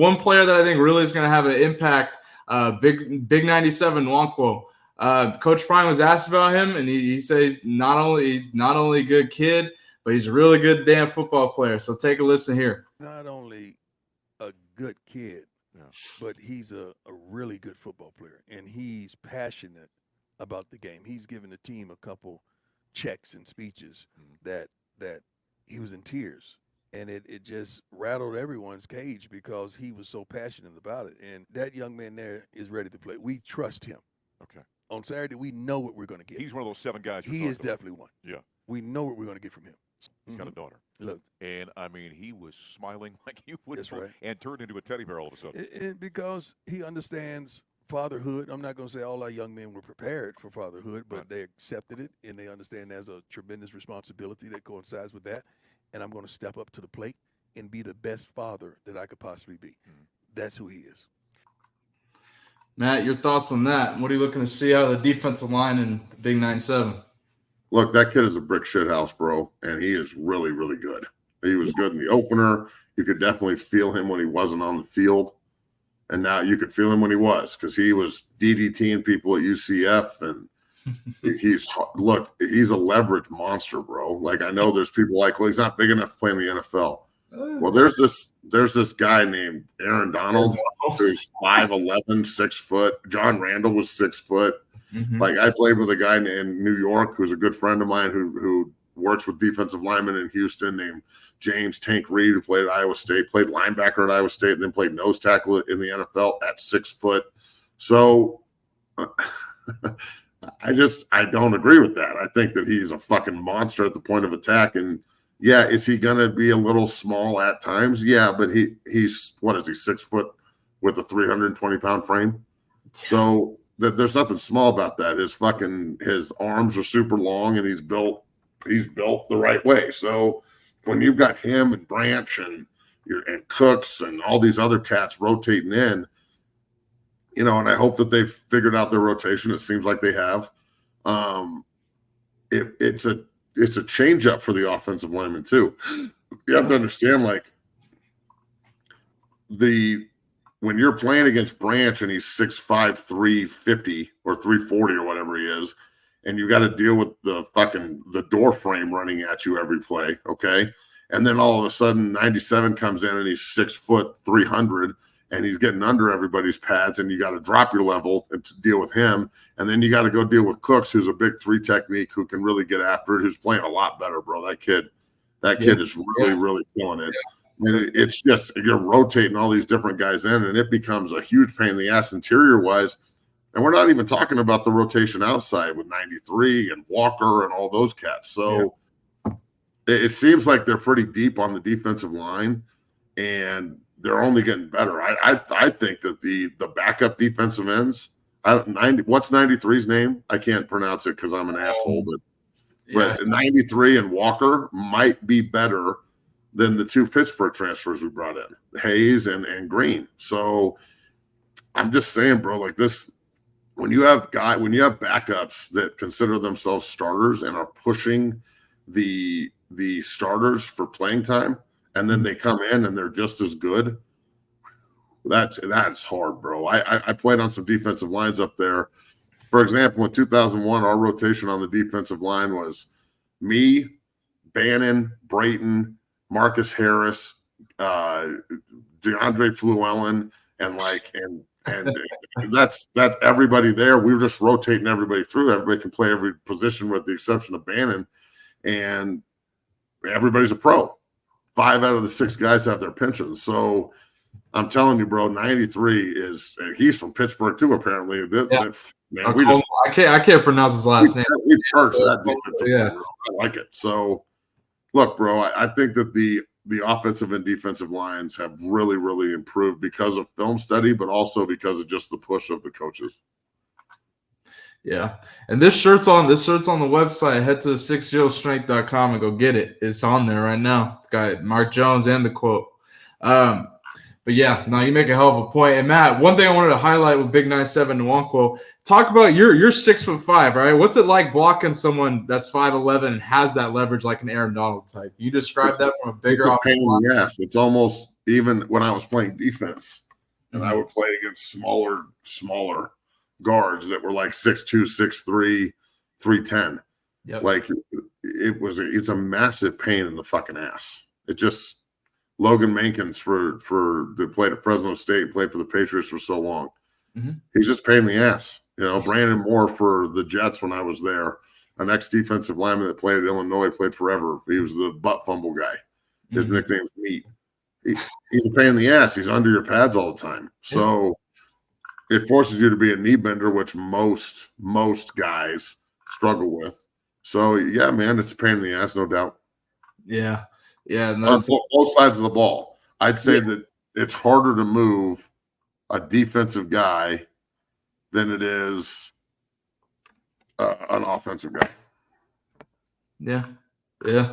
One player that I think really is going to have an impact, Big 97 Nwankwo. Coach Prime was asked about him, and he says he's not only a good kid, but he's a really good damn football player. So take a listen here. Not only a good kid, but he's a really good football player, and he's passionate about the game. He's given the team a couple checks and speeches that he was in tears. And it just rattled everyone's cage because he was so passionate about it. And that young man there is ready to play. We trust him. Okay. On Saturday, we know what we're going to get. He's one of those 7 guys. He is definitely one. Yeah. We know what we're going to get from him. He's got a daughter. Look. And, I mean, he was smiling like you would. That's right. And turned into a teddy bear all of a sudden. And because he understands fatherhood. I'm not going to say all our young men were prepared for fatherhood, but they accepted it, and they understand there's a tremendous responsibility that coincides with that. And I'm going to step up to the plate and be the best father that I could possibly be. That's who he is. Matt, your thoughts on that? What are you looking to see out of the defensive line in Big 97? Look, that kid is a brick shit house, bro, and he is really, really good. He was good in the opener. You could definitely feel him when he wasn't on the field. And now you could feel him when he was, because he was DDTing people at UCF, and he's a leverage monster, bro. Like, I know there's people like, well, he's not big enough to play in the NFL. Well, there's this guy named Aaron Donald who's 5'11", 6 foot. John Randall was 6 foot. Like, I played with a guy in New York who's a good friend of mine who works with defensive linemen in Houston named James Tank Reed, who played at Iowa State, played linebacker at Iowa State, and then played nose tackle in the NFL at 6 foot. So I don't agree with that. I think that he's a fucking monster at the point of attack. And yeah, is he going to be a little small at times? Yeah, but he's what is he, 6 foot with a 320-pound frame? So there's nothing small about that. His arms are super long, and he's built the right way. So when you've got him and Branch and Cooks and all these other cats rotating in, and I hope that they've figured out their rotation. It seems like they have. It's a change up for the offensive lineman too. You have to understand, like, when you're playing against Branch and he's 6'5", 350 or 340 or whatever he is, and you got to deal with the door frame running at you every play, okay? And then all of a sudden 97 comes in and he's 6 foot 300 and he's getting under everybody's pads, and you got to drop your level to deal with him. And then you got to go deal with Cooks, who's a big 3 technique, who can really get after it, who's playing a lot better, bro. That kid is really, really killing it. Yeah. And it's just, you're rotating all these different guys in, and it becomes a huge pain in the ass interior-wise. And we're not even talking about the rotation outside with 93 and Walker and all those cats. So it seems like they're pretty deep on the defensive line, and they're only getting better. I think that the backup defensive ends, what's 93's name? I can't pronounce it because I'm an asshole, but 93 and Walker might be better than the 2 Pittsburgh transfers we brought in, Hayes and Green. So I'm just saying, bro, like this, when you have backups that consider themselves starters and are pushing the starters for playing time, and then they come in and they're just as good, that's hard, bro. I played on some defensive lines up there. For example, in 2001, our rotation on the defensive line was me, Bannon, Brayton, Marcus Harris, DeAndre Fluellen, and that's everybody there. We were just rotating everybody through. Everybody can play every position with the exception of Bannon, and everybody's a pro. 5 out of the 6 guys have their pensions. So I'm telling you, bro, 93 he's from Pittsburgh too, apparently. I can't pronounce his last name. We perched that defensive line, bro. I like it. So look, bro, I think that the offensive and defensive lines have really, really improved because of film study, but also because of just the push of the coaches. Yeah. And this shirt's on the website. Head to 60strength.com and go get it. It's on there right now. It's got Mark Jones and the quote. But yeah, no, you make a hell of a point. And Matt, one thing I wanted to highlight with Big 97 Nwankwo, talk about you're 6'5", right? What's it like blocking someone that's 5'11" and has that leverage like an Aaron Donald type? You describe that from a bigger pain in the ass. It's almost even when I was playing defense, and I would play against smaller guards that were like 6'2", 6'3", 310. Yep. Like it's a massive pain in the fucking ass. It just Logan Mankins that played at Fresno State, played for the Patriots for so long. He's just a pain in the ass. You know, Brandon Moore for the Jets when I was there, an ex-defensive lineman that played at Illinois, played forever. He was the butt fumble guy. His nickname's Meat. He's a pain in the ass. He's under your pads all the time. So it forces you to be a knee bender, which most guys struggle with. So, yeah, man, it's a pain in the ass, no doubt. Yeah. Yeah. And On both sides of the ball. I'd say that it's harder to move a defensive guy than it is an offensive guy. Yeah. Yeah.